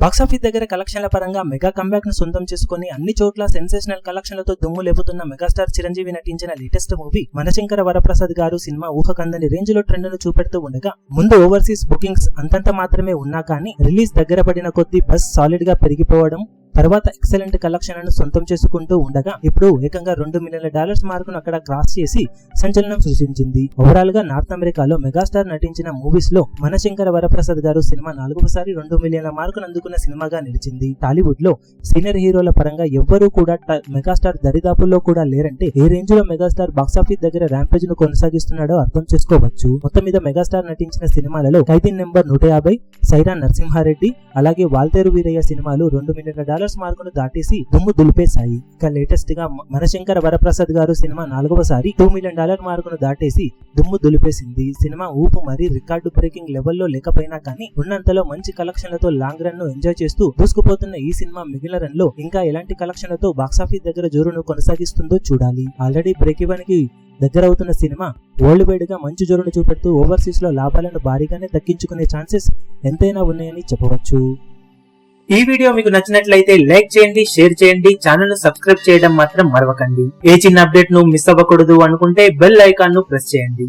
Box office దగ్గర కలెక్షన్ల పరంగా మెగా కంబ్యాక్ ను సొంతం చేసుకుని అన్ని చోట్ల సెన్సేషనల్ కలెక్షన్లతో దుమ్ము లేపుతున్న మెగాస్టార్ చిరంజీవి నటించిన లేటెస్ట్ మూవీ మనశంకర వరప్రసాద్ గారు సినిమా ఊహకందని రేంజ్ లో ట్రెండ్ ను చూపెడుతూ ఉండగా ముందు ఓవర్సీస్ బుకింగ్స్ అంతంత మాత్రమే ఉన్నా కానీ రిలీజ్ దగ్గర పడిన కొద్దీ బస్ సాలిడ్ గా పెరిగిపోవడం తర్వాత ఎక్సలెంట్ కలెక్షన్లను సొంతం చేసుకుంటూ ఉండగా ఇప్పుడు ఏకంగా $2 మిలియన్ మార్కును అక్కడ క్రాస్ చేసి సంచలనం సృష్టించింది. ఓవరాల్ గా నార్త్ అమెరికాలో మెగాస్టార్ నటించిన మూవీస్ లో మనశంకర వరప్రసాద్ గారు సినిమా 4వసారి 2 మిలియన్ల మార్కును అందుకున్న సినిమాగా నిలిచింది. టాలీవుడ్ లో సీనియర్ హీరోల పరంగా ఎవ్వరూ కూడా మెగాస్టార్ దరిదాపుల్లో కూడా లేరంటే ఏ రేంజ్ లో మెగాస్టార్ బాక్సాఫీస్ దగ్గర ర్యాంపేజ్ ను కొనసాగిస్తున్నాడో అర్థం చేసుకోవచ్చు. మొత్తం మీద మెగాస్టార్ నటించిన సినిమాలలో ఖైదీ నెంబర్ 150, సైరా నరసింహారెడ్డి అలాగే వాల్తేరు వీరయ్య సినిమాలు $2 మిలియన్ మార్కును దాటేసి దుమ్ము దులిపేశాయి. ఇక లేటెస్ట్ గా మనశంకర వరప్రసాద్ గారు సినిమా 4వసారి $2 మిలియన్ మార్కును దాటేసి దుమ్ము దులిపేసింది. సినిమా ఊపు మరీ రికార్డు బ్రేకింగ్ లెవెల్లో లేకపోయినా కానీ ఉన్నంతలో మంచి కలెక్షన్లతో లాంగ్ రన్ ను ఎంజాయ్ చేస్తూ దూసుకుపోతున్న ఈ సినిమా మిగిలిన రన్ లో ఇంకా ఎలాంటి కలెక్షన్లతో బాక్సాఫీస్ దగ్గర జోరును కొనసాగిస్తుందో చూడాలి. ఆల్రెడీ బ్రేక్ ఈవెన్ కి దగ్గరవుతున్న సినిమా వరల్డ్ వైడ్ గా మంచి జోరును చూపెడుతూ ఓవర్సీస్ లో లాభాలను భారీగానే దక్కించుకునే ఛాన్సెస్ ఎంతైనా ఉన్నాయని చెప్పవచ్చు. ఈ వీడియో మీకు నచ్చినట్లయితే లైక్ చేయండి, షేర్ చేయండి, ఛానల్ ను సబ్స్క్రైబ్ చేయడం మాత్రం మరవకండి. ఏ చిన్న అప్డేట్ ను మిస్ అవ్వకూడదు అనుకుంటే బెల్ ఐకాన్ ను ప్రెస్ చేయండి.